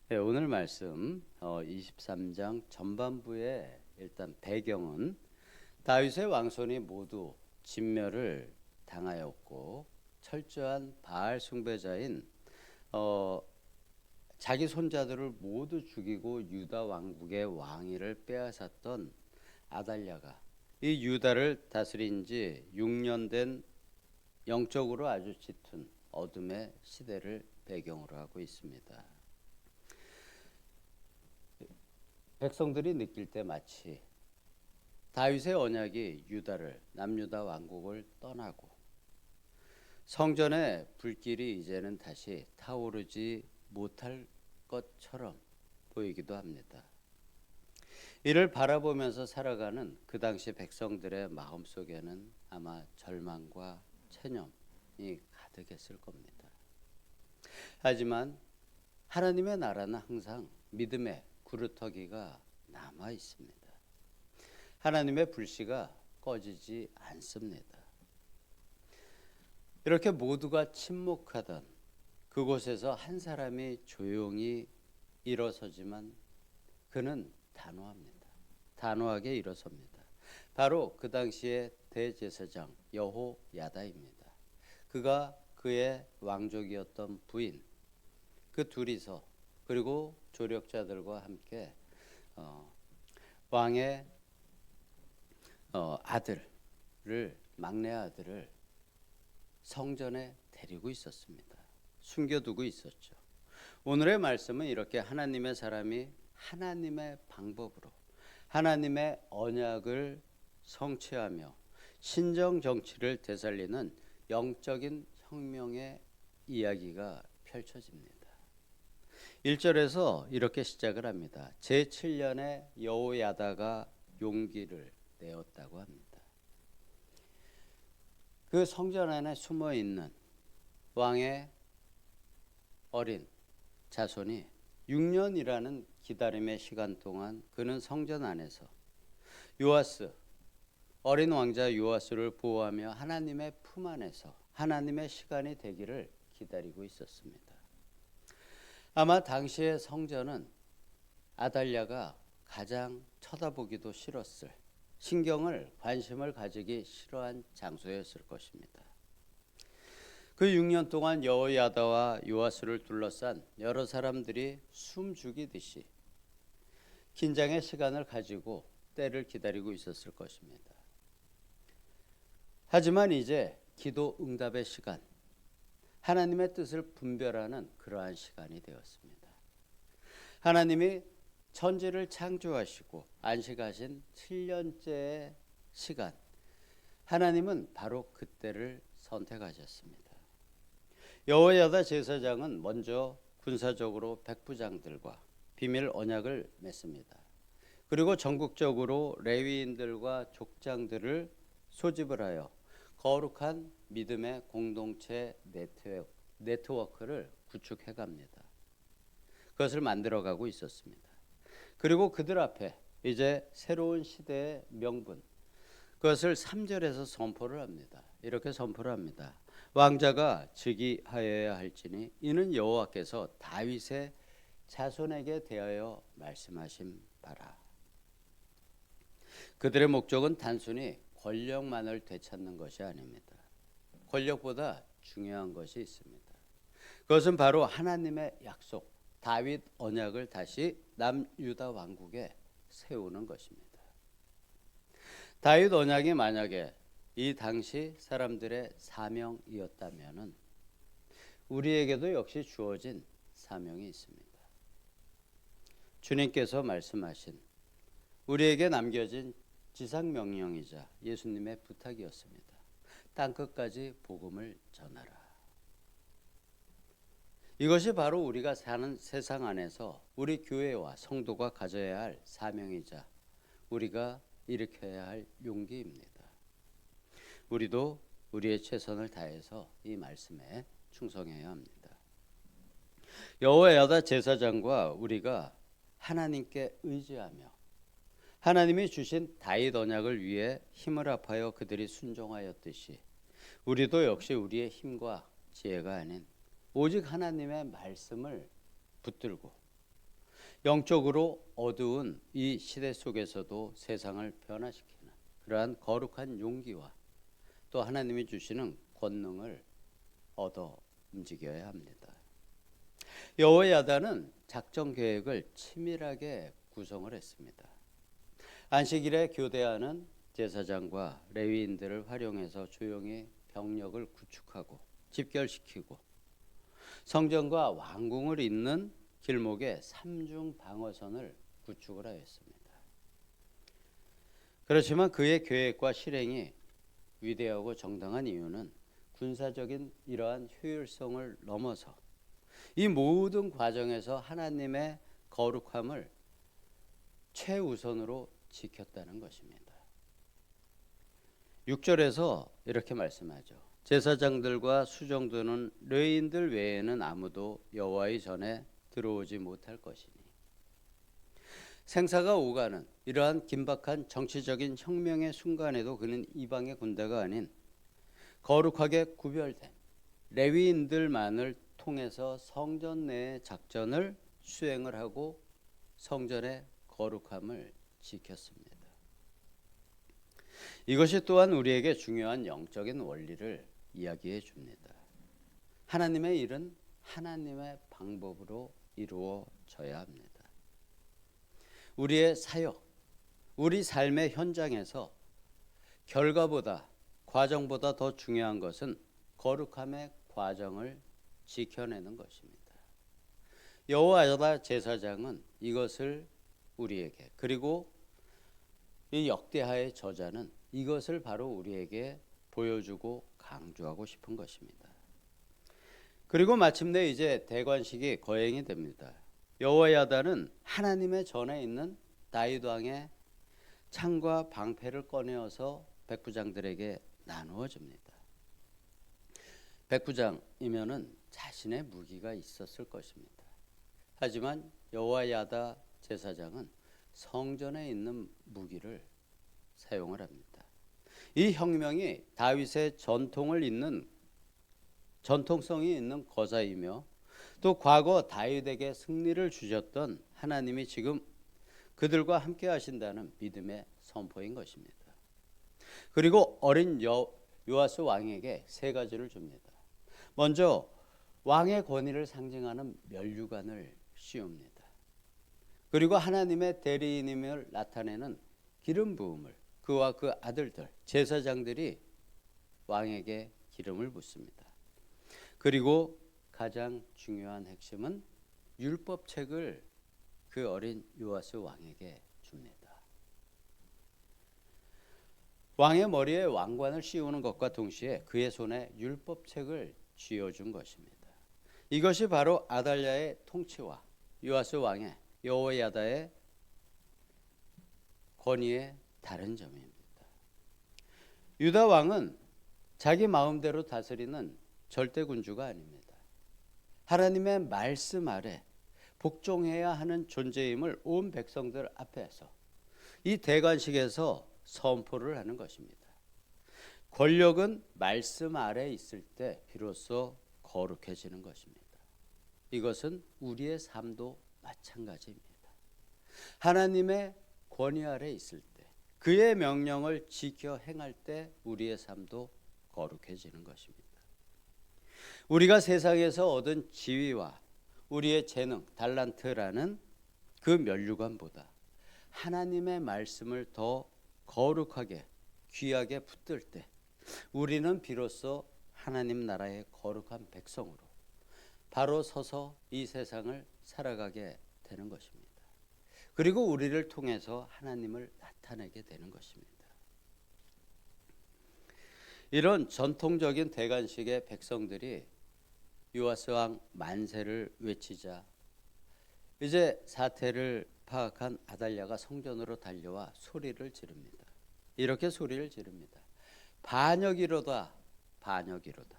네, 오늘 말씀 23장 전반부의 일단 배경은 다윗의 왕손이 모두 진멸을 당하였고 철저한 바알 숭배자인 어, 자기 손자들을 모두 죽이고 유다 왕국의 왕위를 빼앗았던 아달랴가 이 유다를 다스린 지 6년 된 영적으로 아주 짙은 어둠의 시대를 배경으로 하고 있습니다. 백성들이 느낄 때 마치 다윗의 언약이 유다를 남유다 왕국을 떠나고 성전의 불길이 이제는 다시 타오르지 못할 것처럼 보이기도 합니다. 이를 바라보면서 살아가는 그 당시 백성들의 마음속에는 아마 절망과 체념이 가득했을 겁니다. 하지만 하나님의 나라는 항상 믿음의 구루터기가 남아 있습니다. 하나님의 불씨가 꺼지지 않습니다. 이렇게 모두가 침묵하던 그곳에서 한 사람이 조용히 일어서지만 그는 단호합니다. 단호하게 일어섭니다. 바로 그 당시의 대제사장 여호야다입니다. 그가 그의 왕족이었던 부인 그 둘이서 그리고 조력자들과 함께 왕의 아들을 막내 아들을 성전에 데리고 있었습니다. 숨겨두고 있었죠. 오늘의 말씀은 이렇게 하나님의 사람이 하나님의 방법으로 하나님의 언약을 성취하며 신정 정치를 되살리는 영적인 혁명의 이야기가 펼쳐집니다. 1절에서 이렇게 시작을 합니다. 제7년에 여호야다가 용기를 내었다고 합니다. 그 성전 안에 숨어 있는 왕의 어린 자손이 6년이라는 기다림의 시간 동안 그는 성전 안에서 요아스 어린 왕자 요아스를 보호하며 하나님의 품 안에서 하나님의 시간이 되기를 기다리고 있었습니다. 아마 당시의 성전은 아달랴가 가장 쳐다보기도 싫었을 신경을 관심을 가지기 싫어한 장소였을 것입니다. 그 6년 동안 여호야다와 요아스를 둘러싼 여러 사람들이 숨 죽이듯이 긴장의 시간을 가지고 때를 기다리고 있었을 것입니다. 하지만 이제 기도 응답의 시간, 하나님의 뜻을 분별하는 그러한 시간이 되었습니다. 하나님이 천지를 창조하시고 안식하신 7년째의 시간, 하나님은 바로 그때를 선택하셨습니다. 여호야다 제사장은 먼저 군사적으로 백부장들과 비밀 언약을 맺습니다. 그리고 전국적으로 레위인들과 족장들을 소집을 하여 거룩한 믿음의 공동체 네트워크를 구축해 갑니다. 그것을 만들어가고 있었습니다. 그리고 그들 앞에 이제 새로운 시대의 명분, 그것을 3절에서 선포를 합니다. 이렇게 선포를 합니다. 왕자가 즉위하여야 할지니 이는 여호와께서 다윗의 자손에게 대하여 말씀하신 바라. 그들의 목적은 단순히 권력만을 되찾는 것이 아닙니다. 권력보다 중요한 것이 있습니다. 그것은 바로 하나님의 약속, 다윗 언약을 다시 남유다 왕국에 세우는 것입니다. 다윗 언약이 만약에 이 당시 사람들의 사명이었다면 우리에게도 역시 주어진 사명이 있습니다. 주님께서 말씀하신 우리에게 남겨진 지상명령이자 예수님의 부탁이었습니다. 땅끝까지 복음을 전하라. 이것이 바로 우리가 사는 세상 안에서 우리 교회와 성도가 가져야 할 사명이자 우리가 일으켜야 할 용기입니다. 우리도 우리의 최선을 다해서 이 말씀에 충성해야 합니다. 여호야다 제사장과 우리가 하나님께 의지하며 하나님이 주신 다윗 언약을 위해 힘을 합하여 그들이 순종하였듯이 우리도 역시 우리의 힘과 지혜가 아닌 오직 하나님의 말씀을 붙들고 영적으로 어두운 이 시대 속에서도 세상을 변화시키는 그러한 거룩한 용기와 또 하나님이 주시는 권능을 얻어 움직여야 합니다. 여호야다는 작전 계획을 치밀하게 구성을 했습니다. 안식일에 교대하는 제사장과 레위인들을 활용해서 조용히 병력을 구축하고 집결시키고 성전과 왕궁을 잇는 길목에 삼중 방어선을 구축을 하였습니다. 그렇지만 그의 계획과 실행이 위대하고 정당한 이유는 군사적인 이러한 효율성을 넘어서 이 모든 과정에서 하나님의 거룩함을 최우선으로 지켰다는 것입니다. 6절에서 이렇게 말씀하죠. 제사장들과 수정도는 레위인들 외에는 아무도 여호와의 전에 들어오지 못할 것이니. 생사가 오가는 이러한 긴박한 정치적인 혁명의 순간에도 그는 이방의 군대가 아닌 거룩하게 구별된 레위인들만을 통해서 성전 내의 작전을 수행을 하고 성전의 거룩함을 지켰습니다. 이것이 또한 우리에게 중요한 영적인 원리를 이야기해 줍니다. 하나님의 일은 하나님의 방법으로 이루어져야 합니다. 우리의 사역, 우리 삶의 현장에서 결과보다 과정보다 더 중요한 것은 거룩함의 과정을 지켜내는 것입니다. 여호와 제사장은 이것을 우리에게, 그리고 이 역대하의 저자는 이것을 바로 우리에게 보여주고 강조하고 싶은 것입니다. 그리고 마침내 이제 대관식이 거행이 됩니다. 여호야다는 하나님의 전에 있는 다윗 왕의 창과 방패를 꺼내어서 백부장들에게 나누어 줍니다. 백부장이면은 자신의 무기가 있었을 것입니다. 하지만 여호야다 제사장은 성전에 있는 무기를 사용을 합니다. 이 혁명이 다윗의 전통성이 있는 거사이며 또 과거 다윗에게 승리를 주셨던 하나님이 지금 그들과 함께 하신다는 믿음의 선포인 것입니다. 그리고 어린 요아스 왕에게 세 가지를 줍니다. 먼저 왕의 권위를 상징하는 면류관을 씌웁니다. 그리고 하나님의 대리인임을 나타내는 기름 부음을 그와 그 아들들 제사장들이 왕에게 기름을 붓습니다. 그리고 가장 중요한 핵심은 율법책을 그 어린 요아스 왕에게 줍니다. 왕의 머리에 왕관을 씌우는 것과 동시에 그의 손에 율법책을 쥐어준 것입니다. 이것이 바로 아달랴의 통치와 요아스 왕의 여호야다의 권위의 다른 점입니다. 유다 왕은 자기 마음대로 다스리는 절대 군주가 아닙니다. 하나님의 말씀 아래 복종해야 하는 존재임을 온 백성들 앞에서 이 대관식에서 선포를 하는 것입니다. 권력은 말씀 아래 있을 때 비로소 거룩해지는 것입니다. 이것은 우리의 삶도 마찬가지입니다. 하나님의 권위 아래 있을 때 그의 명령을 지켜 행할 때 우리의 삶도 거룩해지는 것입니다. 우리가 세상에서 얻은 지위와 우리의 재능, 달란트라는 그 면류관보다 하나님의 말씀을 더 거룩하게 귀하게 붙들 때 우리는 비로소 하나님 나라의 거룩한 백성으로 바로 서서 이 세상을 살아가게 되는 것입니다. 그리고 우리를 통해서 하나님을 나타내게 되는 것입니다. 이런 전통적인 대관식의 백성들이 요아스 왕 만세를 외치자 이제 사태를 파악한 아달랴가 성전으로 달려와 소리를 지릅니다. 이렇게 소리를 지릅니다. 반역이로다, 반역이로다.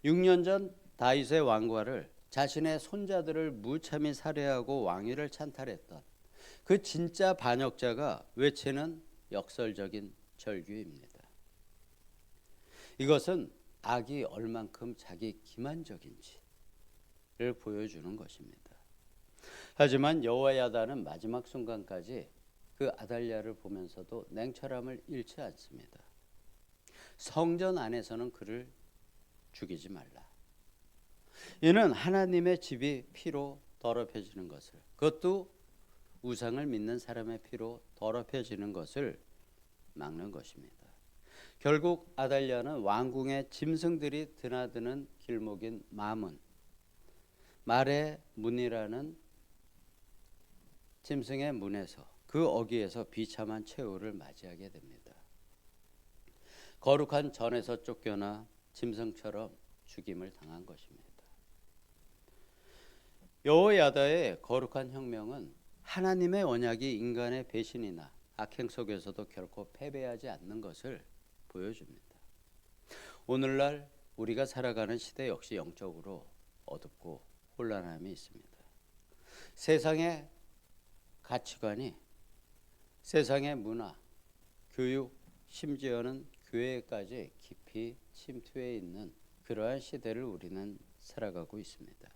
6년 전 다윗의 왕과를 자신의 손자들을 무참히 살해하고 왕위를 찬탈했던 그 진짜 반역자가 외치는 역설적인 절규입니다. 이것은 악이 얼만큼 자기 기만적인지를 보여주는 것입니다. 하지만 여호와 야다는 마지막 순간까지 그 아달랴를 보면서도 냉철함을 잃지 않습니다. 성전 안에서는 그를 죽이지 말라. 이는 하나님의 집이 피로 더럽혀지는 것을, 그것도 우상을 믿는 사람의 피로 더럽혀지는 것을 막는 것입니다. 결국 아달랴는 왕궁의 짐승들이 드나드는 길목인 마문, 말의 문이라는 짐승의 문에서, 그 어귀에서 비참한 최후를 맞이하게 됩니다. 거룩한 전에서 쫓겨나 짐승처럼 죽임을 당한 것입니다. 여호야다의 거룩한 혁명은 하나님의 언약이 인간의 배신이나 악행 속에서도 결코 패배하지 않는 것을 보여줍니다. 오늘날 우리가 살아가는 시대 역시 영적으로 어둡고 혼란함이 있습니다. 세상의 가치관이, 세상의 문화, 교육, 심지어는 교회까지 깊이 침투해 있는 그러한 시대를 우리는 살아가고 있습니다.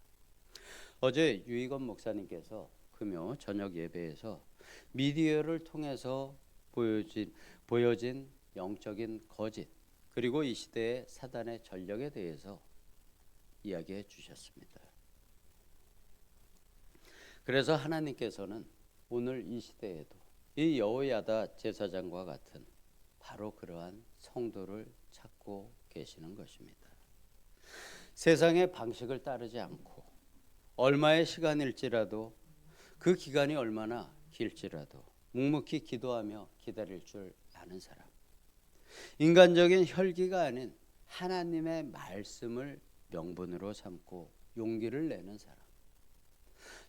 어제 유희건 목사님께서 금요 저녁 예배에서 미디어를 통해서 보여진 영적인 거짓, 그리고 이 시대의 사단의 전력에 대해서 이야기해 주셨습니다. 그래서 하나님께서는 오늘 이 시대에도 이 여호야다 제사장과 같은 바로 그러한 성도를 찾고 계시는 것입니다. 세상의 방식을 따르지 않고 얼마의 시간일지라도, 그 기간이 얼마나 길지라도 묵묵히 기도하며 기다릴 줄 아는 사람, 인간적인 혈기가 아닌 하나님의 말씀을 명분으로 삼고 용기를 내는 사람,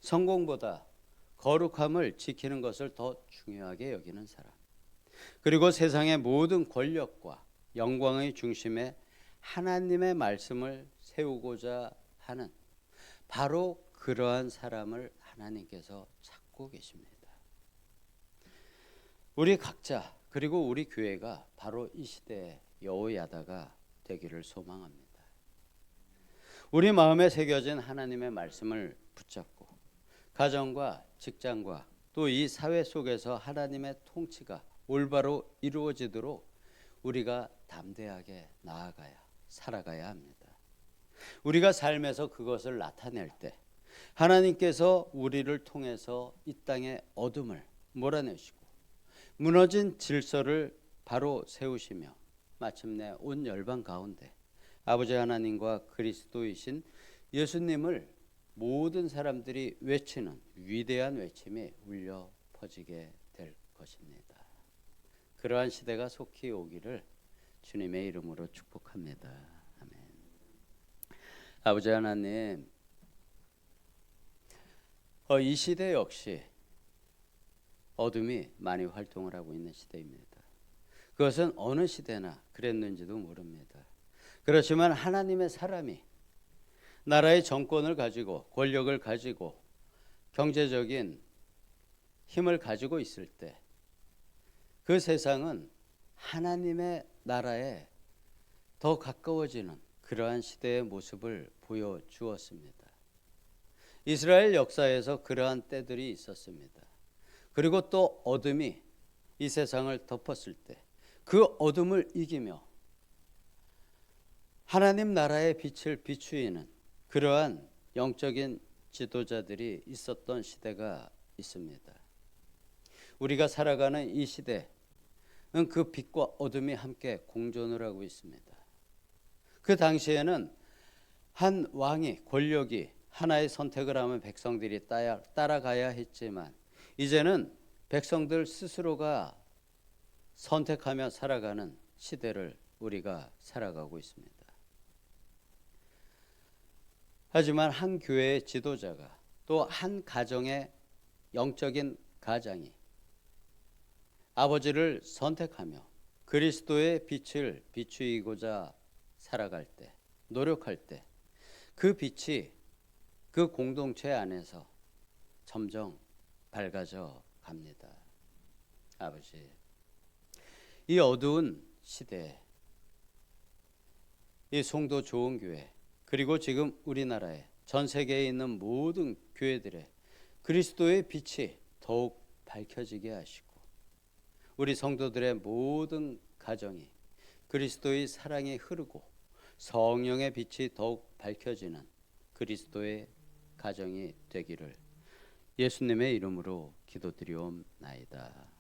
성공보다 거룩함을 지키는 것을 더 중요하게 여기는 사람, 그리고 세상의 모든 권력과 영광의 중심에 하나님의 말씀을 세우고자 하는 바로 그러한 사람을 하나님께서 찾고 계십니다. 우리 각자, 그리고 우리 교회가 바로 이 시대의 여호야다가 되기를 소망합니다. 우리 마음에 새겨진 하나님의 말씀을 붙잡고 가정과 직장과 또 이 사회 속에서 하나님의 통치가 올바로 이루어지도록 우리가 담대하게 나아가야, 살아가야 합니다. 우리가 삶에서 그것을 나타낼 때 하나님께서 우리를 통해서 이 땅의 어둠을 몰아내시고 무너진 질서를 바로 세우시며 마침내 온 열방 가운데 아버지 하나님과 그리스도이신 예수님을 모든 사람들이 외치는 위대한 외침이 울려 퍼지게 될 것입니다. 그러한 시대가 속히 오기를 주님의 이름으로 축복합니다. 아멘. 아버지 하나님, 이 시대 역시 어둠이 많이 활동을 하고 있는 시대입니다. 그것은 어느 시대나 그랬는지도 모릅니다. 그렇지만 하나님의 사람이 나라의 정권을 가지고, 권력을 가지고, 경제적인 힘을 가지고 있을 때 그 세상은 하나님의 나라에 더 가까워지는 그러한 시대의 모습을 보여주었습니다. 이스라엘 역사에서 그러한 때들이 있었습니다. 그리고 또 어둠이 이 세상을 덮었을 때 그 어둠을 이기며 하나님 나라의 빛을 비추이는 그러한 영적인 지도자들이 있었던 시대가 있습니다. 우리가 살아가는 이 시대는 그 빛과 어둠이 함께 공존을 하고 있습니다. 그 당시에는 한 왕이, 권력이 하나의 선택을 하면 백성들이 따라가야 했지만 이제는 백성들 스스로가 선택하며 살아가는 시대를 우리가 살아가고 있습니다. 하지만 한 교회의 지도자가, 또 한 가정의 영적인 가장이 아버지를 선택하며 그리스도의 빛을 비추이고자 살아갈 때, 노력할 때 그 빛이 그 공동체 안에서 점점 밝아져 갑니다. 아버지, 이 어두운 시대에 이 송도 좋은 교회, 그리고 지금 우리나라에 전 세계에 있는 모든 교회들의 그 그리스도의 빛이 더욱 밝혀지게 하시고 우리 성도들의 모든 가정이 그리스도의 사랑이 흐르고 성령의 빛이 더욱 밝혀지는 그리스도의 가정이 되기를 예수님의 이름으로 기도드리옵나이다.